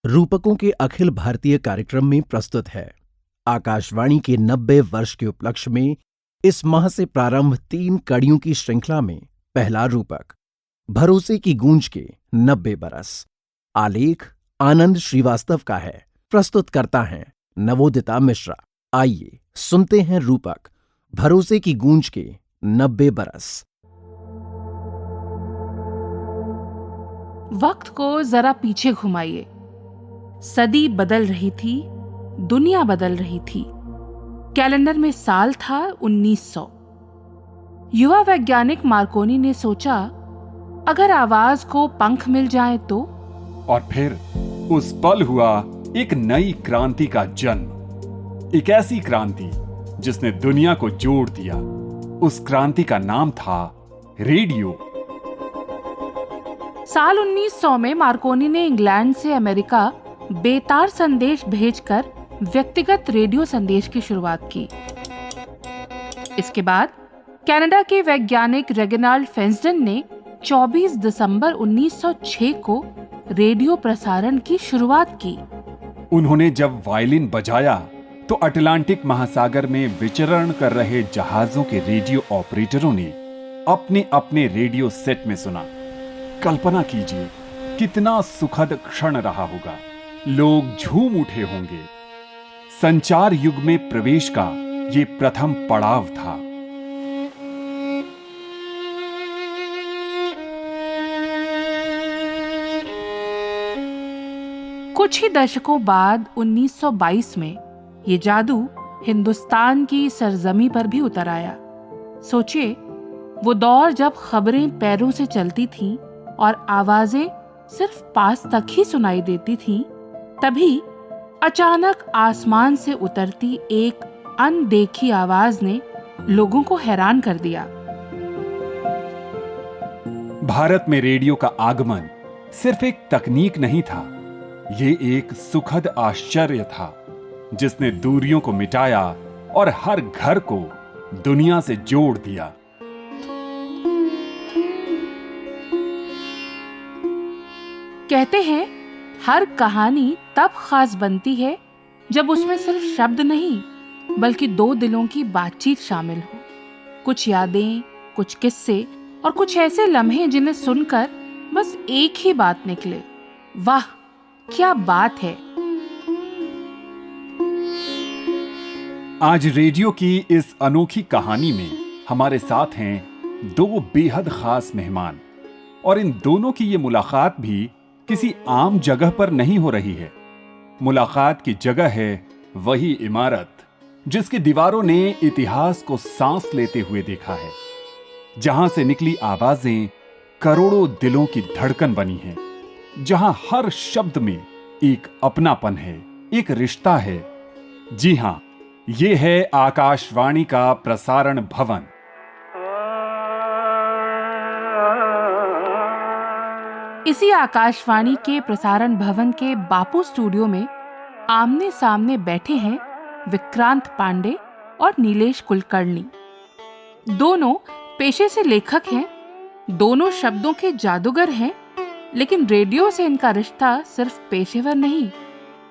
रूपकों के अखिल भारतीय कार्यक्रम में प्रस्तुत है। आकाशवाणी के 90 वर्ष के उपलक्ष्य में इस माह से प्रारंभ 3 कड़ियों की श्रृंखला में पहला रूपक भरोसे की गूंज के 90 बरस। आलेख आनंद श्रीवास्तव का है, प्रस्तुत करता है नवोदिता मिश्रा। आइए सुनते हैं रूपक भरोसे की गूंज के 90 बरस। वक्त को जरा पीछे घुमाइए। सदी बदल रही थी, दुनिया बदल रही थी। कैलेंडर में साल था 1900। युवा वैज्ञानिक मार्कोनी ने सोचा, अगर आवाज को पंख मिल जाए तो। और फिर उस पल हुआ एक नई क्रांति का जन्म, एक ऐसी क्रांति जिसने दुनिया को जोड़ दिया। उस क्रांति का नाम था रेडियो। साल 1900 में मार्कोनी ने इंग्लैंड से अमेरिका बेतार संदेश भेजकर व्यक्तिगत रेडियो संदेश की शुरुआत की। इसके बाद कनाडा के वैज्ञानिक रेगिनाल्ड फेंसडन ने 24 दिसंबर 1906 को रेडियो प्रसारण की शुरुआत की। उन्होंने जब वायलिन बजाया तो अटलांटिक महासागर में विचरण कर रहे जहाजों के रेडियो ऑपरेटरों ने अपने अपने रेडियो सेट में सुना। कल्पना कीजिए कितना सुखद क्षण रहा होगा। लोग झूम उठे होंगे। संचार युग में प्रवेश का ये प्रथम पड़ाव था। कुछ ही दशकों बाद 1922 में ये जादू हिंदुस्तान की सरजमी पर भी उतर आया। सोचिए, वो दौर जब खबरें पैरों से चलती थीं और आवाजें सिर्फ पास तक ही सुनाई देती थीं। तभी अचानक आसमान से उतरती एक अनदेखी आवाज ने लोगों को हैरान कर दिया। भारत में रेडियो का आगमन सिर्फ एक तकनीक नहीं था, ये एक सुखद आश्चर्य था जिसने दूरियों को मिटाया और हर घर को दुनिया से जोड़ दिया। कहते हैं, हर कहानी तब खास बनती है जब उसमें सिर्फ शब्द नहीं बल्कि दो दिलों की बातचीत शामिल हो। कुछ यादें, कुछ किस्से और कुछ ऐसे लम्हे जिन्हें सुनकर बस एक ही बात निकले, वाह क्या बात है। आज रेडियो की इस अनोखी कहानी में हमारे साथ हैं 2 बेहद खास मेहमान, और इन दोनों की ये मुलाकात भी किसी आम जगह पर नहीं हो रही है। मुलाकात की जगह है वही इमारत जिसकी दीवारों ने इतिहास को सांस लेते हुए देखा है, जहां से निकली आवाजें करोड़ों दिलों की धड़कन बनी हैं, जहां हर शब्द में एक अपनापन है, एक रिश्ता है। जी हां, ये है आकाशवाणी का प्रसारण भवन। इसी आकाशवाणी के प्रसारण भवन के बापू स्टूडियो में आमने सामने बैठे हैं विक्रांत पांडे और नीलेश कुलकर्णी। दोनों पेशे से लेखक हैं, दोनों शब्दों के जादूगर हैं, लेकिन रेडियो से इनका रिश्ता सिर्फ पेशेवर नहीं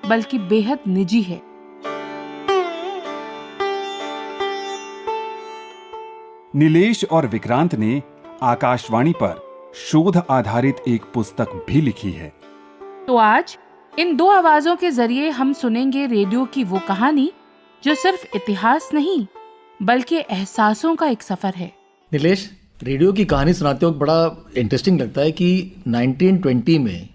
बल्कि बेहद निजी है। नीलेश और विक्रांत ने आकाशवाणी पर शोध आधारित एक पुस्तक भी लिखी है। तो आज इन 2 आवाजों के जरिए हम सुनेंगे रेडियो की वो कहानी जो सिर्फ इतिहास नहीं बल्कि एहसासों का एक सफर है। नीलेश, रेडियो की कहानी सुनाते वक्त बड़ा इंटरेस्टिंग लगता है कि 1920 में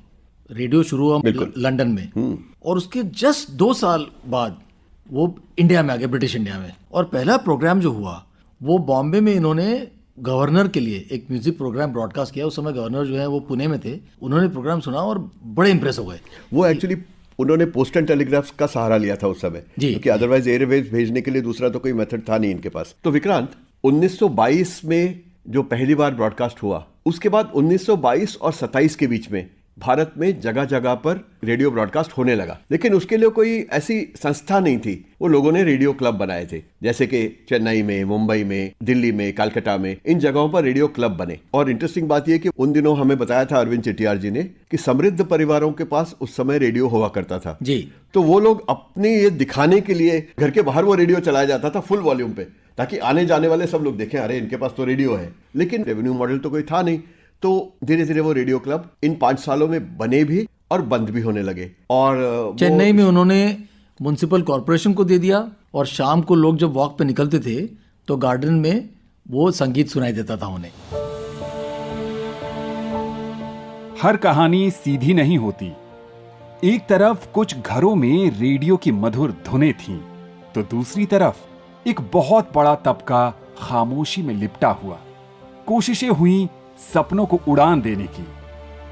रेडियो शुरू हुआ लंदन में, और उसके जस्ट 2 साल बाद वो इंडिया में आ गया, ब्रिटिश इंडिया में। और पहला प्रोग्राम जो हुआ वो बॉम्बे में इन्होंने गवर्नर के लिए एक म्यूजिक प्रोग्राम ब्रॉडकास्ट किया। उस समय गवर्नर जो है वो पुणे में थे। उन्होंने प्रोग्राम सुना और बड़े इंप्रेस हो गए। वो एक्चुअली उन्होंने पोस्ट एंड टेलीग्राफ का सहारा लिया था उस समय, क्योंकि अदरवाइज एयरवेज भेजने के लिए दूसरा तो कोई मेथड था नहीं इनके पास। तो विक्रांत, 1922 में जो पहली बार ब्रॉडकास्ट हुआ, उसके बाद 1922 और 27 के बीच में भारत में जगह जगह पर रेडियो ब्रॉडकास्ट होने लगा, लेकिन उसके लिए कोई ऐसी संस्था नहीं थी। वो लोगों ने रेडियो क्लब बनाए थे, जैसे कि चेन्नई में, मुंबई में, दिल्ली में, कलकत्ता में, इन जगहों पर रेडियो क्लब बने। और इंटरेस्टिंग बात यह कि उन दिनों हमें बताया था अरविंद चिटियार जी ने कि समृद्ध परिवारों के पास उस समय रेडियो हुआ करता था जी। तो वो लोग अपने ये दिखाने के लिए घर के बाहर वो रेडियो चलाया जाता था फुल वॉल्यूम पे, ताकि आने जाने वाले सब लोग देखें, अरे इनके पास तो रेडियो है। लेकिन रेवेन्यू मॉडल तो कोई था नहीं, तो धीरे धीरे वो रेडियो क्लब इन 5 सालों में बने भी और बंद भी होने लगे। और चेन्नई में उन्होंने म्युनिसिपल कॉरपोरेशन को दे दिया, और शाम को लोग जब वॉक पे निकलते थे तो गार्डन में वो संगीत सुनाई देता था उन्हें। हर कहानी सीधी नहीं होती। एक तरफ कुछ घरों में रेडियो की मधुर धुनें थीं, तो दूसरी तरफ एक बहुत बड़ा तबका खामोशी में लिपटा हुआ। कोशिशें हुई सपनों को उड़ान देने की,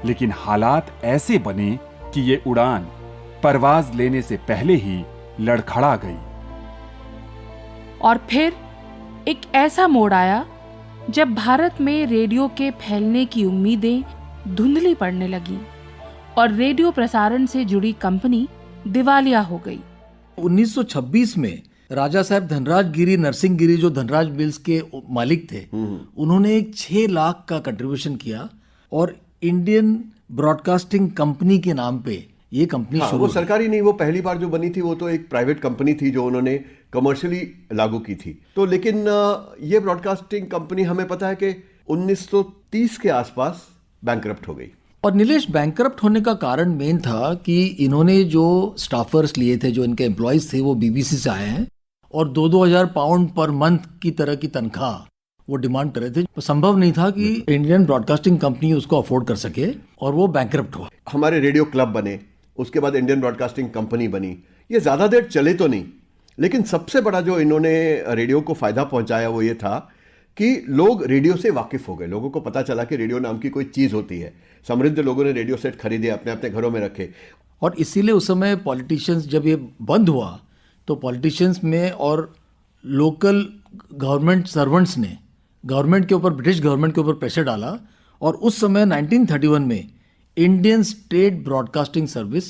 लेकिन हालात ऐसे बने कि ये उड़ान परवाज लेने से पहले ही लड़खड़ा गई। और फिर एक ऐसा मोड़ आया जब भारत में रेडियो के फैलने की उम्मीदें धुंधली पड़ने लगी और रेडियो प्रसारण से जुड़ी कंपनी दिवालिया हो गई। 1926 में राजा साहब धनराज गिरी नरसिंह गिरी, जो धनराज मिल्स के मालिक थे, उन्होंने एक 6 लाख का कंट्रीब्यूशन किया और इंडियन ब्रॉडकास्टिंग कंपनी के नाम पे ये कंपनी शुरू वो सरकारी नहीं, वो पहली बार जो बनी थी वो तो एक प्राइवेट कंपनी थी जो उन्होंने कमर्शियली लागू की थी। तो लेकिन ये ब्रॉडकास्टिंग कंपनी हमें पता है कि 1930 के आसपास बैंकरप्ट हो गई। और नीलेश, बैंकरप्ट होने का कारण मेन था कि इन्होंने जो स्टाफर्स लिए थे, जो इनके एम्प्लॉयज थे, वो बीबीसी से आए हैं और 2-2 हज़ार पाउंड पर मंथ की तरह की तनख्वाह वो डिमांड कर रहे थे। तो संभव नहीं था कि इंडियन ब्रॉडकास्टिंग कंपनी उसको अफोर्ड कर सके और वो बैंकरप्ट हुआ। हमारे रेडियो क्लब बने, उसके बाद इंडियन ब्रॉडकास्टिंग कंपनी बनी। ये ज़्यादा देर चले तो नहीं, लेकिन सबसे बड़ा जो इन्होंने रेडियो को फ़ायदा पहुंचाया वो ये था कि लोग रेडियो से वाकिफ़ हो गए। लोगों को पता चला कि रेडियो नाम की कोई चीज़ होती है। समृद्ध लोगों ने रेडियो सेट खरीदे, अपने अपने घरों में रखे। और इसीलिए उस समय पॉलिटिशियंस, जब ये बंद हुआ तो पॉलिटिशियंस में और लोकल गवर्नमेंट सर्वेंट्स ने गवर्नमेंट के ऊपर, ब्रिटिश गवर्नमेंट के ऊपर प्रेशर डाला और उस समय 1931 में इंडियन स्टेट ब्रॉडकास्टिंग सर्विस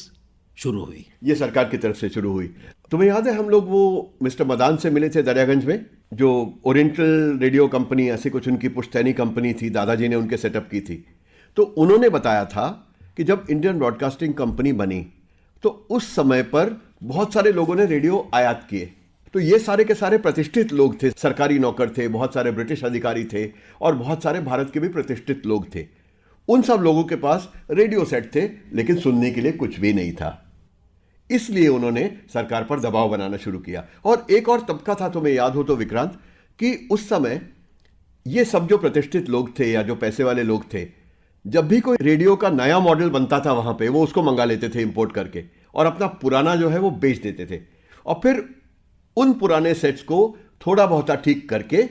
शुरू हुई। ये सरकार की तरफ से शुरू हुई। तुम्हें याद है हम लोग वो मिस्टर मदान से मिले थे दरियागंज में, जो ओरिएंटल रेडियो कंपनी ऐसी कुछ उनकी पुश्तैनी कंपनी थी, दादाजी ने उनके सेटअप की थी। तो उन्होंने बताया था कि जब इंडियन ब्रॉडकास्टिंग कंपनी बनी तो उस समय पर बहुत सारे लोगों ने रेडियो आयात किए। तो ये सारे के सारे प्रतिष्ठित लोग थे, सरकारी नौकर थे, बहुत सारे ब्रिटिश अधिकारी थे और बहुत सारे भारत के भी प्रतिष्ठित लोग थे। उन सब लोगों के पास रेडियो सेट थे, लेकिन सुनने के लिए कुछ भी नहीं था। इसलिए उन्होंने सरकार पर दबाव बनाना शुरू किया। और एक और तबका था, तुम्हें याद हो तो विक्रांत, कि उस समय ये सब जो प्रतिष्ठित लोग थे या जो पैसे वाले लोग थे, जब भी कोई रेडियो का नया मॉडल बनता था वहां पे, वो उसको मंगा लेते थे इंपोर्ट करके और अपना पुराना जो है वो बेच देते थे। और फिर उन पुराने सेट्स को थोड़ा बहुत ठीक करके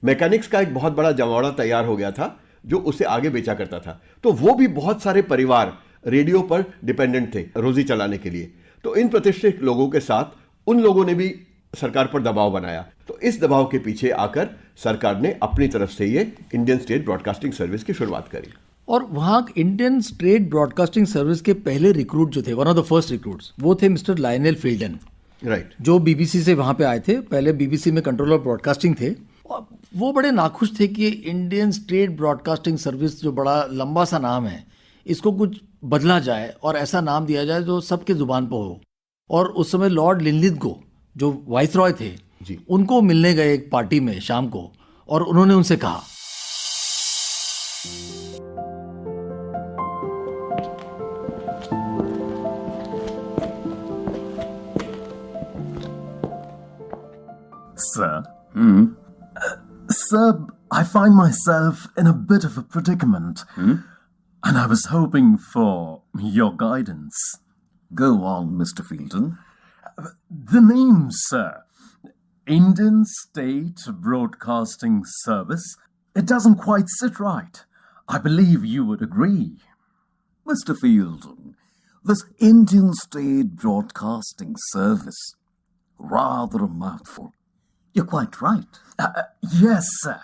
मैकेनिक्स का एक बहुत बड़ा जमावड़ा तैयार हो गया था जो उसे आगे बेचा करता था। तो वो भी बहुत सारे परिवार रेडियो पर डिपेंडेंट थे रोजी चलाने के लिए। तो इन प्रतिष्ठित लोगों के साथ उन लोगों ने भी सरकार पर दबाव बनाया। तो इस दबाव के पीछे आकर सरकार ने अपनी तरफ से ये इंडियन स्टेट ब्रॉडकास्टिंग सर्विस की शुरुआत करी। और वहाँ इंडियन स्टेट ब्रॉडकास्टिंग सर्विस के पहले रिक्रूट जो थे, one of the first recruits, वो थे मिस्टर लायनेल फील्डन, राइट, जो बीबीसी से वहाँ पे आए थे। पहले बीबीसी में कंट्रोलर ब्रॉडकास्टिंग थे। और वो बड़े नाखुश थे कि इंडियन स्टेट ब्रॉडकास्टिंग सर्विस, जो बड़ा लंबा सा नाम है, इसको कुछ बदला जाए और ऐसा नाम दिया जाए जो सबके जुबान पर हो। और उस समय लॉर्ड लिनलिथगो, जो वाइसरॉय थे जी, उनको मिलने गए एक पार्टी में शाम को, और उन्होंने उनसे कहा, Sir? Sir, I find myself in a bit of a predicament, and I was hoping for your guidance. Go on, Mr. Fielden. The name, sir, Indian State Broadcasting Service, it doesn't quite sit right. I believe you would agree. Mr. Fielden, this Indian State Broadcasting Service, rather a mouthful. You're quite right. Yes, sir.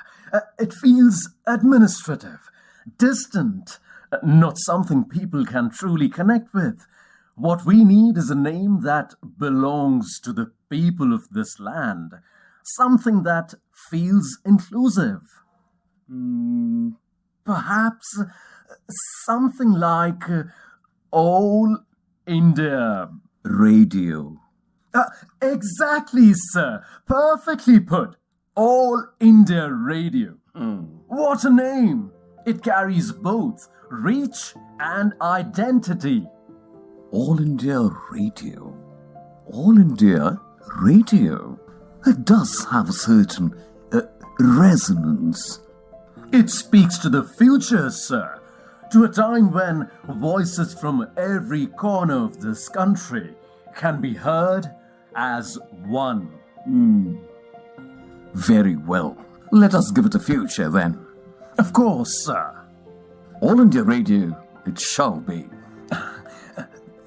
It feels administrative, distant, not something people can truly connect with. What we need is a name that belongs to the people of this land, something that feels inclusive. Perhaps something like All India Radio. Exactly, sir. Perfectly put. All India Radio. What a name! It carries both reach and identity. All India Radio. All India Radio. It does have a certain resonance. It speaks to the future, sir. To a time when voices from every corner of this country can be heard as one. Very well. Let us give it a future then. Of course, sir. All India Radio, it shall be.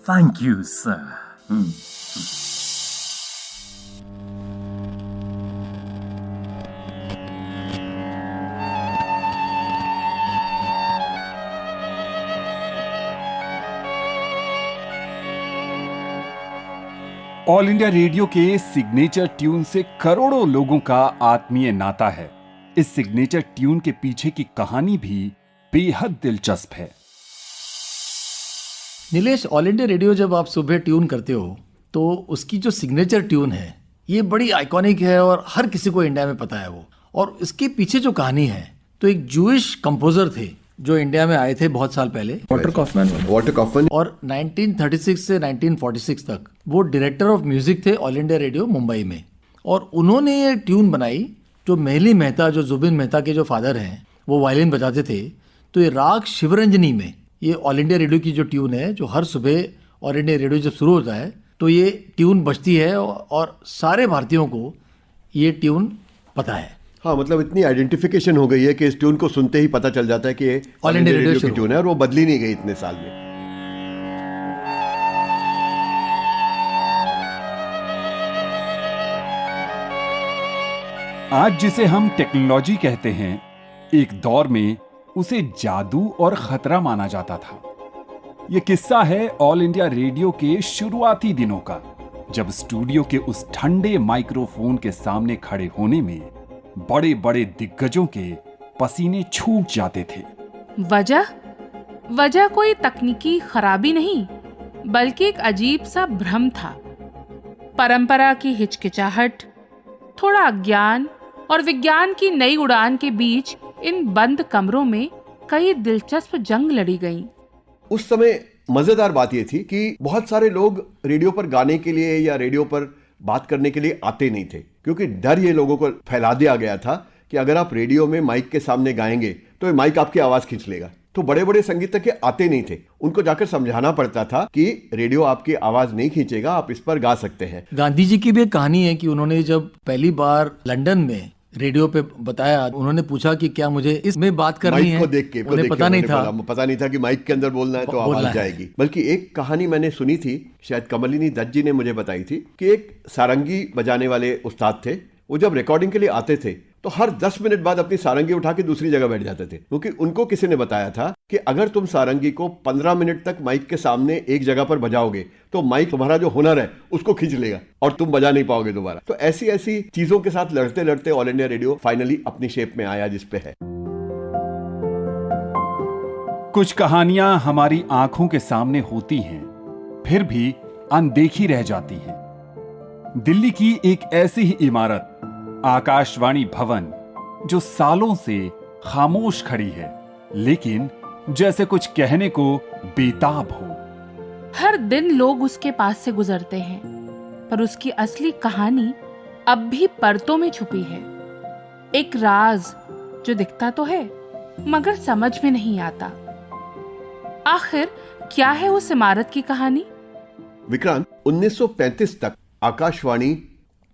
Thank you, sir. All India radio के signature tune से करोड़ों लोगों का आत्मीय नाता है। इस signature tune के पीछे की कहानी भी बेहद दिलचस्प है। नीलेश, ऑल इंडिया रेडियो जब आप सुबह ट्यून करते हो तो उसकी जो सिग्नेचर ट्यून है ये बड़ी आइकॉनिक है और हर किसी को इंडिया में पता है वो। और इसके पीछे जो कहानी है, तो एक जूइश कंपोजर थे जो इंडिया में आए थे बहुत साल पहले, वॉल्टर कॉफमैन, और 1936 से 1946 तक वो डायरेक्टर ऑफ म्यूजिक थे ऑल इंडिया रेडियो मुंबई में। और उन्होंने ये ट्यून बनाई जो मेहली मेहता, जो जुबिन मेहता के जो फादर हैं, वो वायलिन बजाते थे। तो ये राग शिवरंजनी में ये ऑल इंडिया रेडियो की जो ट्यून है, जो हर सुबह ऑल इंडिया रेडियो जब शुरू होता है तो ये ट्यून बजती है और सारे भारतीयों को ये ट्यून पता है। हाँ, मतलब इतनी आइडेंटिफिकेशन हो गई है कि इस ट्यून को सुनते ही पता चल जाता है कि ये ऑल इंडिया रेडियो की ट्यून है और वो बदली नहीं गई इतने साल में। आज जिसे हम टेक्नोलॉजी कहते हैं, एक दौर में उसे जादू और खतरा माना जाता था। यह किस्सा है ऑल इंडिया रेडियो के शुरुआती दिनों का, जब स्टूडियो के उस ठंडे माइक्रोफोन के सामने खड़े होने में बड़े बड़े दिग्गजों के पसीने छूट जाते थे। वजह कोई तकनीकी खराबी नहीं, बल्कि एक अजीब सा भ्रम था। परंपरा की हिचकिचाहट, थोड़ा अज्ञान और विज्ञान की नई उड़ान के बीच इन बंद कमरों में कई दिलचस्प जंग लड़ी गईं। उस समय मजेदार बात यह थी कि बहुत सारे लोग रेडियो पर गाने के लिए या रेडियो पर बात करने के लिए आते नहीं थे, क्योंकि डर ये लोगों को फैला दिया गया था कि अगर आप रेडियो में माइक के सामने गाएंगे तो ये माइक आपकी आवाज खींच लेगा। तो बड़े बड़े संगीतज्ञ आते नहीं थे, उनको जाकर समझाना पड़ता था कि रेडियो आपकी आवाज नहीं खींचेगा, आप इस पर गा सकते हैं। गांधी जी की भी एक कहानी है कि उन्होंने जब पहली बार लंदन में रेडियो पे बताया, उन्होंने पूछा कि क्या मुझे इसमें बात करनी है, उन्हें पता नहीं था कि माइक के अंदर बोलना है तो आवाज जाएगी। बल्कि एक कहानी मैंने सुनी थी, शायद कमलिनी दत्त जी ने मुझे बताई थी, कि एक सारंगी बजाने वाले उस्ताद थे। वो जब रिकॉर्डिंग के लिए आते थे तो हर 10 मिनट बाद अपनी सारंगी उठा के दूसरी जगह बैठ जाते थे, क्योंकि उनको किसी ने बताया था कि अगर तुम सारंगी को 15 मिनट तक माइक के सामने एक जगह पर बजाओगे तो माइक तुम्हारा जो हुनर है उसको खींच लेगा और तुम बजा नहीं पाओगे दोबारा। तो ऐसी ऐसी चीजों के साथ लड़ते लड़ते ऑल इंडिया रेडियो फाइनली अपनी शेप में आया जिस पे है। कुछ कहानियां हमारी आंखों के सामने होती हैं, फिर भी अनदेखी रह जाती हैं। दिल्ली की एक ऐसी ही इमारत, आकाशवाणी भवन, जो सालों से खामोश खड़ी है, लेकिन जैसे कुछ कहने को बेताब हो। हर दिन लोग उसके पास से गुजरते हैं, पर उसकी असली कहानी अब भी परतों में छुपी है। एक राज जो दिखता तो है मगर समझ में नहीं आता। आखिर क्या है उस इमारत की कहानी? विक्रांत, 1935 तक आकाशवाणी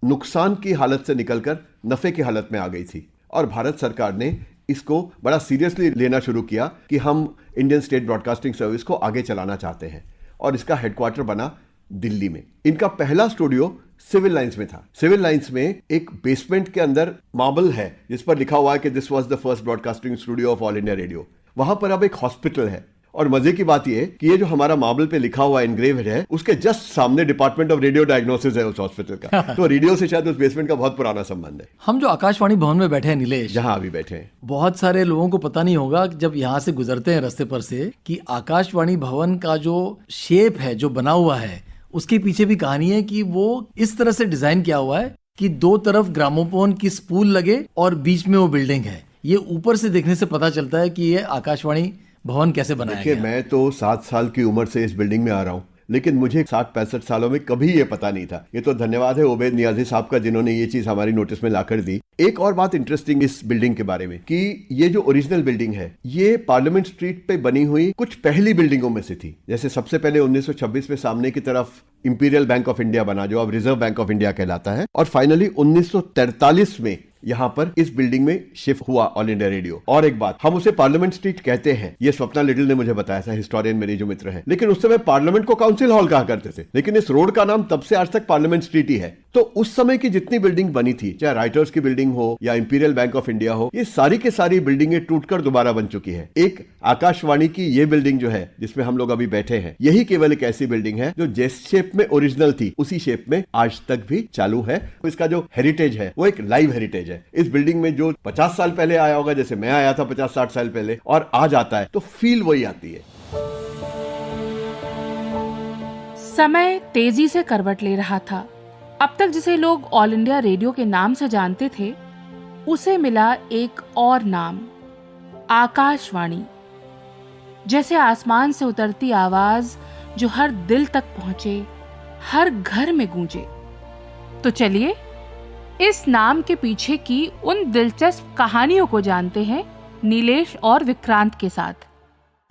नुकसान की हालत से निकलकर नफे की हालत में आ गई थी और भारत सरकार ने इसको बड़ा सीरियसली लेना शुरू किया कि हम इंडियन स्टेट ब्रॉडकास्टिंग सर्विस को आगे चलाना चाहते हैं, और इसका हेडक्वार्टर बना दिल्ली में। इनका पहला स्टूडियो सिविल लाइंस में था। सिविल लाइंस में एक बेसमेंट के अंदर मार्बल है जिस पर लिखा हुआ है कि this was the first broadcasting studio of all India radio. वहां पर अब एक हॉस्पिटल है और मजे की बात यह है कि ये जो हमारा मार्बल पे लिखा हुआ एनग्रेव्ड है, उसके जस्ट सामने डिपार्टमेंट ऑफ रेडियो डायग्नोसिस है उस हॉस्पिटल का। तो रेडियो से शायद उस बेसमेंट का बहुत पुराना संबंध है। हम जो आकाशवाणी भवन में बैठे हैं नीलेश, जहां अभी बैठे हैं, बहुत सारे लोगों को पता नहीं होगा कि जब यहाँ से गुजरते हैं रास्ते पर से, कि आकाशवाणी भवन का जो शेप है, जो बना हुआ है, उसके पीछे भी कहानी है कि वो इस तरह से डिजाइन किया हुआ है कि दो तरफ ग्रामोफोन की स्पूल लगे और बीच में वो बिल्डिंग है। ये ऊपर से देखने से पता चलता है कि ये आकाशवाणी भवन कैसे बनाया गया। मैं तो 7 साल की उम्र से इस बिल्डिंग में आ रहा हूँ, लेकिन मुझे 60-65 सालों में कभी ये पता नहीं था। ये तो धन्यवाद है उबैद नियाजी साहब का, जिन्होंने ये चीज हमारी नोटिस में लाकर दी। एक और बात इंटरेस्टिंग इस बिल्डिंग के बारे में कि ये जो ओरिजिनल बिल्डिंग है, ये पार्लियामेंट स्ट्रीट पे बनी हुई कुछ पहली बिल्डिंगों में से थी। जैसे सबसे पहले 1926 में सामने की तरफ इंपीरियल बैंक ऑफ इंडिया बना, जो अब रिजर्व बैंक ऑफ इंडिया कहलाता है, और फाइनली 1943 में यहां पर इस बिल्डिंग में शिफ्ट हुआ ऑल इंडिया रेडियो। और एक बात, हम उसे पार्लियामेंट स्ट्रीट कहते हैं, ये स्वप्ना लिटिल ने मुझे बताया था, हिस्टोरियन मेरे जो मित्र हैं, लेकिन उस समय पार्लियामेंट को काउंसिल हॉल कहा करते थे, लेकिन इस रोड का नाम तब से आज तक पार्लियामेंट स्ट्रीट ही है। तो उस समय की जितनी बिल्डिंग बनी थी, चाहे राइटर्स की बिल्डिंग हो या इंपीरियल बैंक ऑफ इंडिया हो, ये सारी के सारी बिल्डिंगें टूटकर दोबारा बन चुकी है। एक आकाशवाणी की ये बिल्डिंग जो है, जिसमें हम लोग अभी बैठे हैं, यही केवल एक ऐसी बिल्डिंग है जो जिस शेप में ओरिजिनल थी, उसी शेप में आज तक भी चालू है। इसका जो हेरिटेज है वो एक लाइव हेरिटेज है। इस बिल्डिंग में जो 50 साल पहले आया होगा, जैसे मैं आया था 50-60 साल पहले, और आज आता है, तो फील वही आती है। समय तेजी से करवट ले रहा था। अब तक जिसे लोग ऑल इंडिया रेडियो के नाम से जानते थे, उसे मिला एक और नाम, आकाशवाणी। जैसे आसमान से उतरती आवाज जो हर दिल तक पहुंचे, हर घर में गूंजे। तो चलिए इस नाम के पीछे की उन दिलचस्प कहानियों को जानते हैं नीलेश और विक्रांत के साथ।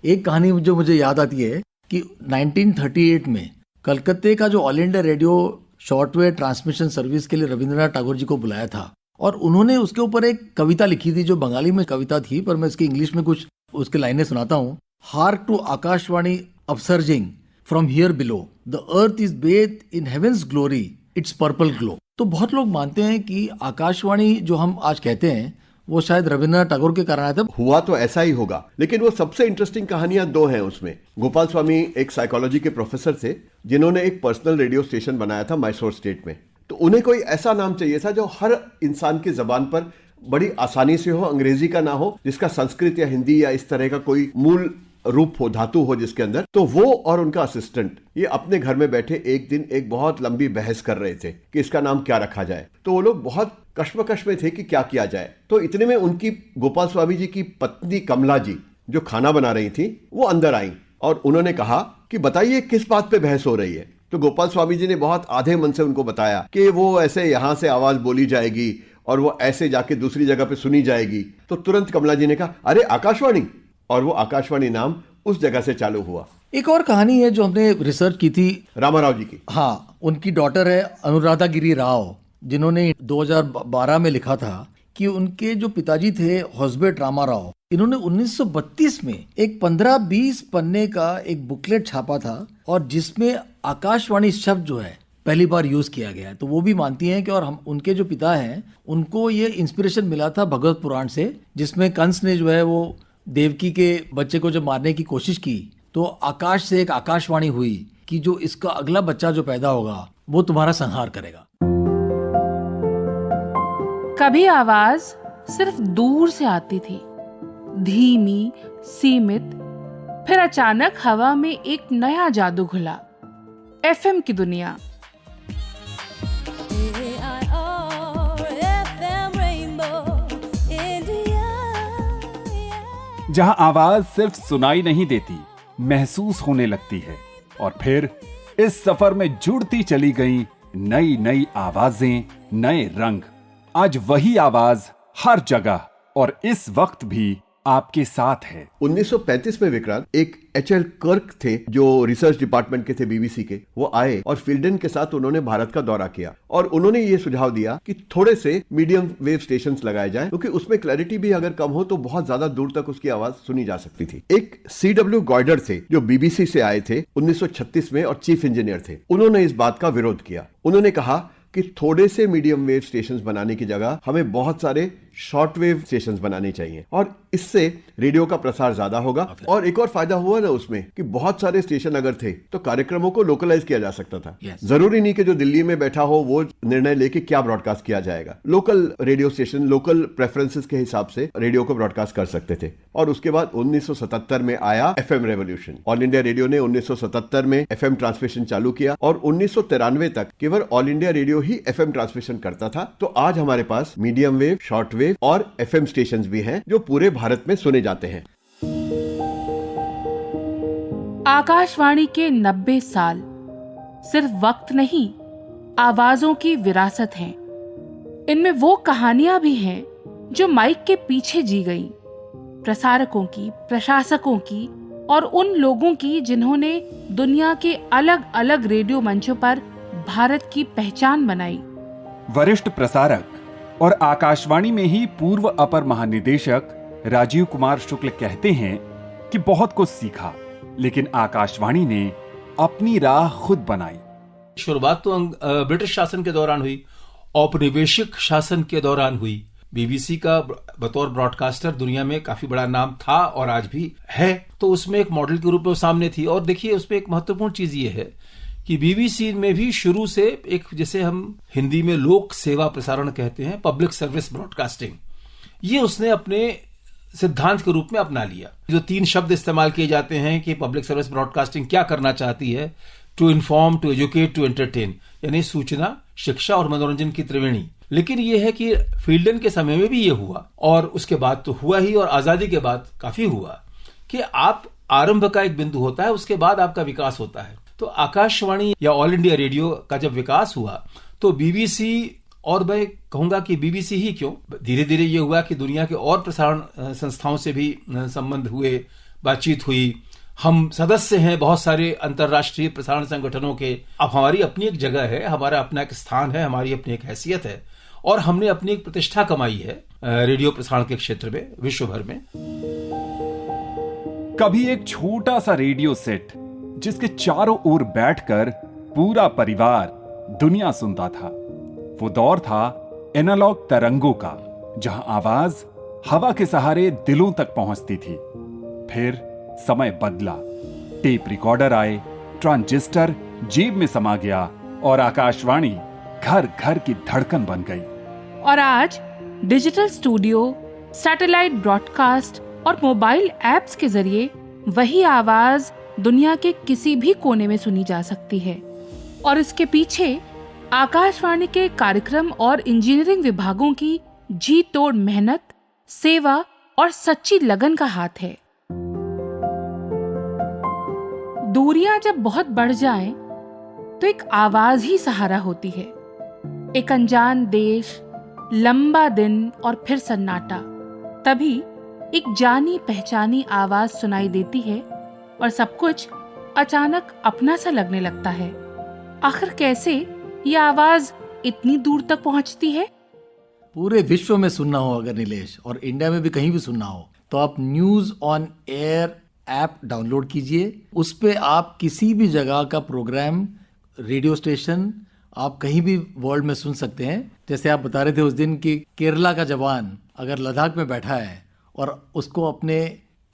एक कहानी जो मुझे याद आती है कि 1938 में कलकत्ते का जो all India radio shortwave transmission service के लिए रविंद्रनाथ टैगोर जी को बुलाया था, और उन्होंने उसके ऊपर एक कविता लिखी थी, जो बंगाली में कविता थी, पर मैं इसकी इंग्लिश में कुछ उसके लाइनें सुनाता हूँ। Hark to Akashvani upsurging from here below, the earth is bathed in heaven's glory, its purple glow. तो बहुत लोग मानते हैं कि आकाशवाणी जो हम आज कहते हैं, वो शायद रविंद्रनाथ टैगोर के कारण आया था। हुआ तो ऐसा ही होगा, लेकिन वो सबसे इंटरेस्टिंग कहानियां दो हैं उसमें। गोपाल स्वामी एक साइकोलॉजी के प्रोफेसर थे, जिन्होंने एक पर्सनल रेडियो स्टेशन बनाया था मैसूर स्टेट में। तो उन्हें कोई ऐसा नाम चाहिए था जो हर इंसान की जबान पर बड़ी आसानी से हो, अंग्रेजी का ना हो, जिसका संस्कृत या हिंदी या इस तरह का कोई मूल रूप हो, धातु हो जिसके अंदर। तो वो और उनका असिस्टेंट ये अपने घर में बैठे एक दिन एक बहुत लंबी बहस कर रहे थे कि इसका नाम क्या रखा जाए। तो वो लोग बहुत कश्मकश में थे कि क्या किया जाए। तो इतने में उनकी गोपाल स्वामी जी की पत्नी कमला जी, जो खाना बना रही थी, वो अंदर आई और उन्होंने कहा कि बताइए किस बात पे बहस हो रही है। तो गोपाल स्वामी जी ने बहुत आधे मन से उनको बताया कि वो ऐसे यहां से आवाज बोली जाएगी और वो ऐसे जाके दूसरी जगह पे सुनी जाएगी। तो तुरंत कमला जी ने कहा, अरे आकाशवाणी, और वो आकाशवाणी नाम उस जगह से चालू हुआ। एक और कहानी है जो हमने रिसर्च की थी, रामाराव जी की। हाँ, उनकी डॉटर है अनुराधा गिरी राव, जिन्होंने 2012 में लिखा था कि उनके जो पिताजी थे हॉस्बेट रामाराव, इन्होंने 1932 में एक 15-20 पन्ने का एक बुकलेट छापा था, और जिसमें आकाशवाणी शब्द जो है पहली बार यूज किया गया है। तो वो भी मानती हैं कि, और हम उनके जो पिता हैं, उनको ये इंस्पिरेशन मिला था भगवत पुराण से, जिसमें कंस ने जो है वो देवकी के बच्चे को जब मारने की कोशिश की, तो आकाश से एक आकाशवाणी हुई कि जो इसका अगला बच्चा जो पैदा होगा वो तुम्हारा संहार करेगा। कभी आवाज सिर्फ दूर से आती थी, धीमी, सीमित, फिर अचानक हवा में एक नया जादू घुला, एफएम की दुनिया। जहां आवाज सिर्फ सुनाई नहीं देती, महसूस होने लगती है, और फिर इस सफर में जुड़ती चली गई नई नई आवाजें, नए रंग। आज वही आवाज हर जगह और इस वक्त भी आपके साथ है। 1935 में विक्रांत, एक एच.एल. कर्क थे जो रिसर्च डिपार्टमेंट के थे बीबीसी के। वो आए और फील्डन के साथ उन्होंने भारत का दौरा किया, और उन्होंने ये सुझाव दिया कि थोड़े से मीडियम वेव स्टेशंस लगाए जाएं, क्योंकि उसमें क्लैरिटी भी अगर कम हो तो बहुत ज्यादा दूर तक उसकी आवाज सुनी जा सकती थी। एक C.W. गॉयडर थे जो बीबीसी से आए थे 1936 में और चीफ इंजीनियर थे। उन्होंने इस बात का विरोध किया। उन्होंने कहा कि थोड़े से मीडियम वेव स्टेशंस बनाने की जगह हमें बहुत सारे शॉर्टवेव स्टेशंस बनाने चाहिए और इससे रेडियो का प्रसार ज्यादा होगा। और एक और फायदा हुआ ना उसमें कि बहुत सारे स्टेशन अगर थे तो कार्यक्रमों को लोकलाइज किया जा सकता था। जरूरी नहीं कि जो दिल्ली में बैठा हो वो निर्णय लेके क्या ब्रॉडकास्ट किया जाएगा। Local radio station local preferences के हिसाब से रेडियो को ब्रॉडकास्ट कर सकते थे। और उसके बाद 1977 में आया FM revolution. All India radio ने 1977 में एफएम ट्रांसमिशन चालू किया और 1993 तक केवल ऑल इंडिया रेडियो ही एफएम ट्रांसमिशन करता था। तो आज हमारे पास मीडियम वेव, शॉर्ट वेव और एफएम स्टेशंस भी हैं जो पूरे भारत में सुने जाते हैं। आकाशवाणी के 90 साल सिर्फ वक्त नहीं, आवाजों की विरासत हैं। इनमें वो कहानियां भी हैं जो माइक के पीछे जी गई, प्रसारकों की, प्रशासकों की और उन लोगों की जिन्होंने दुनिया के अलग अलग रेडियो मंचों पर भारत की पहचान बनाई। वरिष्ठ प्रसारक और आकाशवाणी में ही पूर्व अपर महानिदेशक राजीव कुमार शुक्ल कहते हैं कि बहुत कुछ सीखा, लेकिन आकाशवाणी ने अपनी राह खुद बनाई। शुरुआत तो ब्रिटिश शासन के दौरान हुई, औपनिवेशिक शासन के दौरान हुई। बीबीसी का बतौर ब्रॉडकास्टर दुनिया में काफी बड़ा नाम था और आज भी है, तो उसमें एक मॉडल के रूप में वो सामने थी। और देखिए उसमें एक महत्वपूर्ण चीज ये है कि बीबीसी में भी शुरू से एक, जैसे हम हिंदी में लोक सेवा प्रसारण कहते हैं, पब्लिक सर्विस ब्रॉडकास्टिंग, ये उसने अपने सिद्धांत के रूप में अपना लिया। जो 3 शब्द इस्तेमाल किए जाते हैं कि पब्लिक सर्विस ब्रॉडकास्टिंग क्या करना चाहती है, to inform, to educate, to entertain, यानी सूचना, शिक्षा और मनोरंजन की त्रिवेणी। लेकिन यह है कि फील्डन के समय में भी ये हुआ और उसके बाद तो हुआ ही, और आजादी के बाद काफी हुआ कि आप आरंभ का एक बिंदु होता है, उसके बाद आपका विकास होता है। तो आकाशवाणी या ऑल इंडिया रेडियो का जब विकास हुआ तो बीबीसी, और मैं कहूंगा कि बीबीसी ही क्यों, धीरे धीरे ये हुआ कि दुनिया के और प्रसारण संस्थाओं से भी संबंध हुए, बातचीत हुई। हम सदस्य हैं बहुत सारे अंतर्राष्ट्रीय प्रसारण संगठनों के। अब हमारी अपनी एक जगह है, हमारा अपना एक स्थान है, हमारी अपनी एक हैसियत है और हमने अपनी एक प्रतिष्ठा कमाई है रेडियो प्रसारण के क्षेत्र में, विश्व भर में। कभी एक छोटा सा रेडियो सेट जिसके चारों ओर बैठकर पूरा परिवार दुनिया सुनता था। वो दौर था एनालॉग तरंगों का, जहां आवाज हवा के सहारे दिलों तक पहुंचती थी। फिर समय बदला, टेप रिकॉर्डर आए, ट्रांजिस्टर जेब में समा गया और आकाशवाणी घर घर की धड़कन बन गई। और आज डिजिटल स्टूडियो, सैटेलाइट ब्रॉडकास्ट और मोबाइल ऐप्स के जरिए वही आवाज दुनिया के किसी भी कोने में सुनी जा सकती है। और इसके पीछे आकाशवाणी के कार्यक्रम और इंजीनियरिंग विभागों की जी तोड़ मेहनत, सेवा और सच्ची लगन का हाथ है। दूरियां जब बहुत बढ़ जाएं, तो एक आवाज ही सहारा होती है। एक अनजान देश, लंबा दिन और फिर सन्नाटा, तभी एक जानी पहचानी आवाज सुनाई देती है और सब कुछ अचानक अपना सा लगने लगता है। आखिर कैसे ये आवाज इतनी दूर तक पहुंचती है? पूरे विश्व में सुनना हो अगर नीलेश, और इंडिया में भी कहीं भी सुनना हो, तो आप news on air app download कीजिए। उस पे आप किसी भी जगह का प्रोग्राम, रेडियो स्टेशन आप कहीं भी वर्ल्ड में सुन सकते हैं। जैसे आप बता रहे थे उस दिन कि केरला का जवान अगर लद्दाख में बैठा है और उसको अपने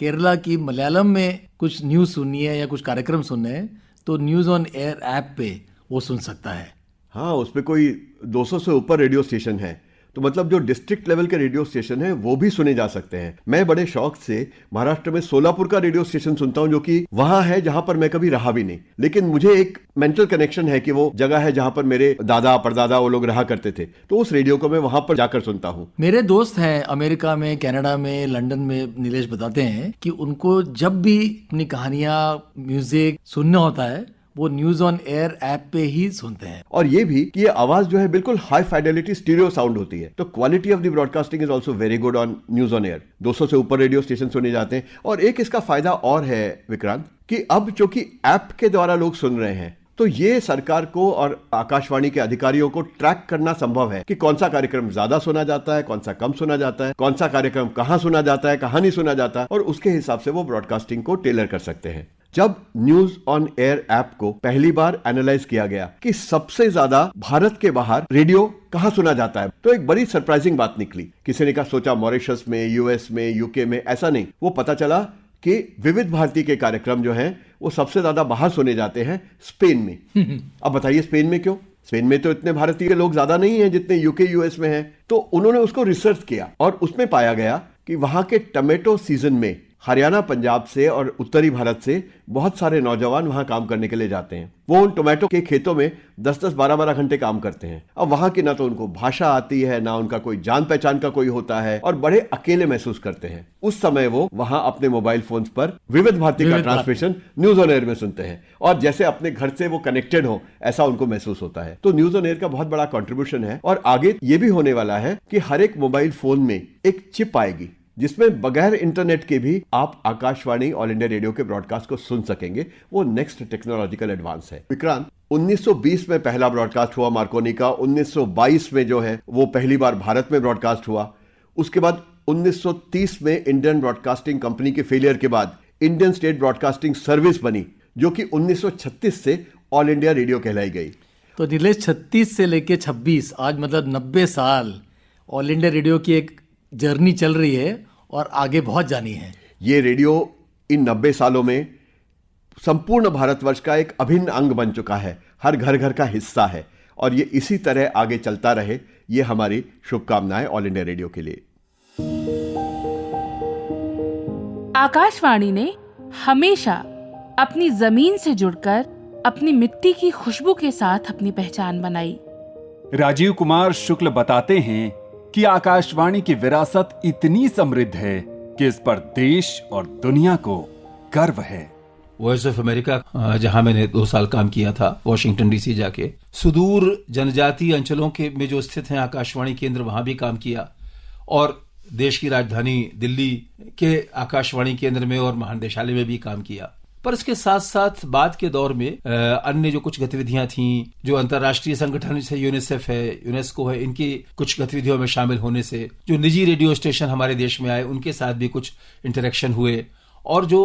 केरला की मलयालम में कुछ न्यूज़ सुननी है या कुछ कार्यक्रम सुनने हैं, तो न्यूज़ ऑन एयर ऐप पे वो सुन सकता है। हाँ, उस पे कोई 200 से ऊपर रेडियो स्टेशन है, तो मतलब जो डिस्ट्रिक्ट लेवल के रेडियो स्टेशन है वो भी सुने जा सकते हैं। मैं बड़े शौक से महाराष्ट्र में सोलापुर का रेडियो स्टेशन सुनता हूं, जो कि वहां है जहां पर मैं कभी रहा भी नहीं, लेकिन मुझे एक मेंटल कनेक्शन है कि वो जगह है जहां पर मेरे दादा परदादा वो लोग रहा करते थे, तो उस रेडियो को मैं वहां पर जाकर सुनता हूं। मेरे दोस्त हैं अमेरिका में, कनाडा में, लंदन में, नीलेश बताते हैं कि उनको जब भी अपनी कहानियां, म्यूजिक सुनना होता है वो न्यूज ऑन एयर ऐप पे ही सुनते हैं। और ये भी कि ये आवाज जो है बिल्कुल हाई फाइडेलिटी स्टीरियो साउंड होती है, तो quality of the broadcasting is also very good on news on air. 200 से ऊपर रेडियो स्टेशन सुने जाते हैं। और एक इसका फायदा और है विक्रांत, कि अब चूंकि ऐप के द्वारा लोग सुन रहे हैं, तो ये सरकार को और आकाशवाणी के अधिकारियों को ट्रैक करना संभव है कि कौन सा कार्यक्रम ज्यादा सुना जाता है, कौन सा कम सुना जाता है, कौन सा कार्यक्रम कहाँ सुना जाता है, कहाँ नहीं सुना जाता, और उसके हिसाब से वो ब्रॉडकास्टिंग को टेलर कर सकते हैं। जब न्यूज ऑन एयर ऐप को पहली बार एनालाइज किया गया कि सबसे ज्यादा भारत के बाहर रेडियो कहां सुना जाता है, तो एक बड़ी सरप्राइजिंग बात निकली। किसी ने कहा सोचा मॉरिशस में, यूएस में, यूके में, ऐसा नहीं। वो पता चला कि विविध भारती के कार्यक्रम जो हैं वो सबसे ज्यादा बाहर सुने जाते हैं स्पेन में। अब बताइए स्पेन में क्यों? स्पेन में तो इतने भारतीय लोग ज्यादा नहीं हैं जितने यूके यूएस में हैं। तो उन्होंने उसको रिसर्च किया और उसमें पाया गया कि वहां के टमेटो सीजन में हरियाणा, पंजाब से और उत्तरी भारत से बहुत सारे नौजवान वहां काम करने के लिए जाते हैं। वो उन टोमेटो के खेतों में 10-10, 12-12 घंटे काम करते हैं। अब वहां की ना तो उनको भाषा आती है, ना उनका कोई जान पहचान का कोई होता है और बड़े अकेले महसूस करते हैं। उस समय वो वहां अपने मोबाइल फोन्स पर विविध भारती का ट्रांसमिशन न्यूज ऑन एयर में सुनते हैं और जैसे अपने घर से वो कनेक्टेड हो ऐसा उनको महसूस होता है। तो न्यूज ऑन एयर का बहुत बड़ा कॉन्ट्रीब्यूशन है और आगे ये भी होने वाला है कि हर एक मोबाइल फोन में एक चिप आएगी जिसमें बगैर इंटरनेट के भी आप आकाशवाणी ऑल इंडिया रेडियो के ब्रॉडकास्ट को सुन सकेंगे। वो नेक्स्ट टेक्नोलॉजिकल एडवांस है। विक्रांत, 1920 में पहला ब्रॉडकास्ट हुआ मार्कोनी का, 1922 में जो है वो पहली बार भारत में ब्रॉडकास्ट हुआ। उसके बाद 1930 में इंडियन ब्रॉडकास्टिंग कंपनी के फेलियर के बाद इंडियन स्टेट ब्रॉडकास्टिंग सर्विस बनी, जो कि 1936 से ऑल इंडिया रेडियो कहलाई गई। तो नीलेश, 36 से लेके 26 आज मतलब 90 साल ऑल इंडिया रेडियो की एक जर्नी चल रही है और आगे बहुत जानी है। ये रेडियो इन 90 सालों में संपूर्ण भारतवर्ष का एक अभिन्न अंग बन चुका है, हर घर घर का हिस्सा है और ये इसी तरह आगे चलता रहे, ये हमारी शुभकामनाएं ऑल इंडिया रेडियो के लिए। आकाशवाणी ने हमेशा अपनी जमीन से जुड़कर अपनी मिट्टी की खुशबू के साथ अपनी पहचान बनाई। राजीव कुमार शुक्ल बताते हैं कि आकाशवाणी की विरासत इतनी समृद्ध है कि इस पर देश और दुनिया को गर्व है। वॉइस ऑफ अमेरिका, जहां मैंने 2 साल काम किया था, वॉशिंगटन डीसी जाके, सुदूर जनजातीय अंचलों के में जो स्थित हैं आकाशवाणी केंद्र, वहां भी काम किया और देश की राजधानी दिल्ली के आकाशवाणी केंद्र में और महानिदेशालय में भी काम किया। पर इसके साथ साथ बाद के दौर में अन्य जो कुछ गतिविधियां थीं, जो अंतर्राष्ट्रीय संगठन से यूनिसेफ है, यूनेस्को है, इनकी कुछ गतिविधियों में शामिल होने से जो निजी रेडियो स्टेशन हमारे देश में आए, उनके साथ भी कुछ इंटरेक्शन हुए और जो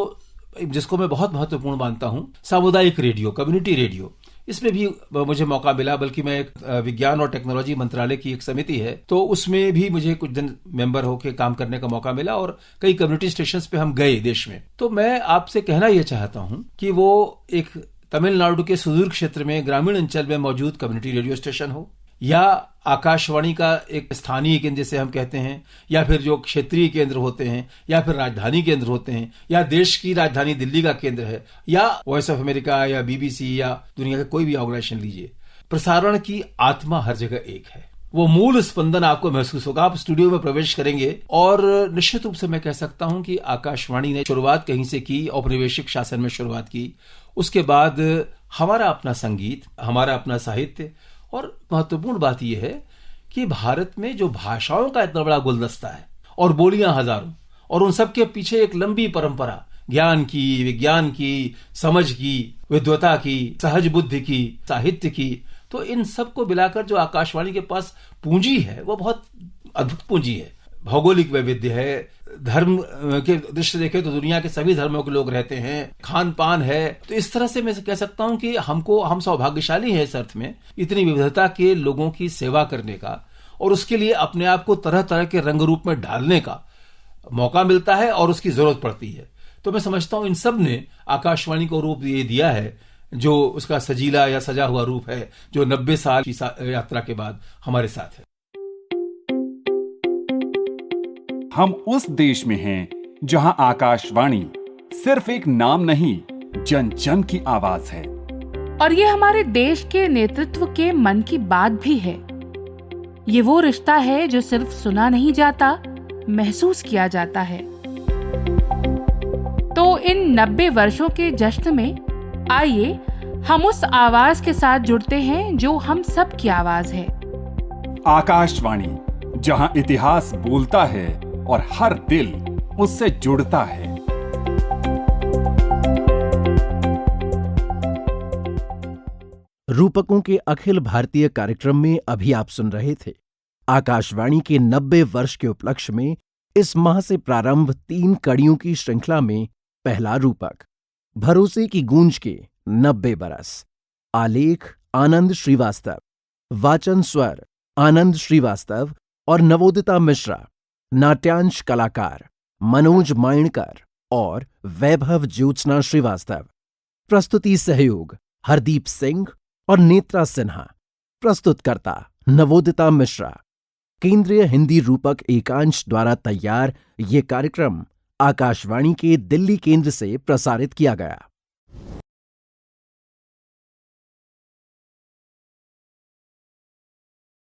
जिसको मैं बहुत महत्वपूर्ण मानता हूं, सामुदायिक रेडियो, कम्युनिटी रेडियो, इसमें भी मुझे मौका मिला। बल्कि मैं एक विज्ञान और टेक्नोलॉजी मंत्रालय की एक समिति है, तो उसमें भी मुझे कुछ दिन मेंबर होकर काम करने का मौका मिला और कई कम्युनिटी स्टेशंस पे हम गए देश में। तो मैं आपसे कहना यह चाहता हूं कि वो एक तमिलनाडु के सुदूर क्षेत्र में ग्रामीण अंचल में मौजूद कम्युनिटी रेडियो स्टेशन हो या आकाशवाणी का एक स्थानीय केंद्र जिसे हम कहते हैं, या फिर जो क्षेत्रीय केंद्र होते हैं, या फिर राजधानी केंद्र होते हैं, या देश की राजधानी दिल्ली का केंद्र है, या वॉइस ऑफ अमेरिका या बीबीसी या दुनिया का कोई भी ऑर्गेनाइजेशन लीजिए, प्रसारण की आत्मा हर जगह एक है। वो मूल स्पंदन आपको महसूस होगा। आप स्टूडियो में प्रवेश करेंगे और निश्चित रूप से मैं कह सकता हूं कि आकाशवाणी ने शुरुआत कहीं से की, औपनिवेशिक शासन में शुरुआत की, उसके बाद हमारा अपना संगीत, हमारा अपना साहित्य, और महत्वपूर्ण बात यह है कि भारत में जो भाषाओं का इतना बड़ा गुलदस्ता है और बोलियां हजारों, और उन सब के पीछे एक लंबी परंपरा ज्ञान की, विज्ञान की, समझ की, विद्वता की, सहज बुद्धि की, साहित्य की, तो इन सब को मिलाकर जो आकाशवाणी के पास पूंजी है वो बहुत अद्भुत पूंजी है। भौगोलिक वैविध्य है, धर्म के दृष्टि देखें तो दुनिया के सभी धर्मों के लोग रहते हैं, खान पान है। तो इस तरह से मैं कह सकता हूं कि हम सौभाग्यशाली हैं इस अर्थ में, इतनी विविधता के लोगों की सेवा करने का और उसके लिए अपने आप को तरह तरह के रंग रूप में ढालने का मौका मिलता है और उसकी जरूरत पड़ती है। तो मैं समझता हूं इन सब ने आकाशवाणी को रूप ये दिया है जो उसका सजीला या सजा हुआ रूप है, जो 90 साल की यात्रा के बाद हमारे साथ है। हम उस देश में हैं जहां आकाशवाणी सिर्फ एक नाम नहीं, जन जन की आवाज है। और ये हमारे देश के नेतृत्व के मन की बात भी है। ये वो रिश्ता है जो सिर्फ सुना नहीं जाता, महसूस किया जाता है। तो इन 90 वर्षों के जश्न में आइए हम उस आवाज के साथ जुड़ते हैं जो हम सब की आवाज है। आकाशवाणी, जहां इतिहास बोलता है और हर दिल उससे जुड़ता है। रूपकों के अखिल भारतीय कार्यक्रम में अभी आप सुन रहे थे आकाशवाणी के 90 वर्ष के उपलक्ष्य में इस माह से प्रारंभ 3 कड़ियों की श्रृंखला में पहला रूपक भरोसे की गूंज के 90 बरस। आलेख आनंद श्रीवास्तव, वाचन स्वर आनंद श्रीवास्तव और नवोदिता मिश्रा, नाट्यांश कलाकार मनोज मायणकर और वैभव ज्योत्सना श्रीवास्तव, प्रस्तुति सहयोग हरदीप सिंह और नेत्रा सिन्हा, प्रस्तुतकर्ता नवोदिता मिश्रा। केंद्रीय हिंदी रूपक एकांश द्वारा तैयार ये कार्यक्रम आकाशवाणी के दिल्ली केंद्र से प्रसारित किया गया।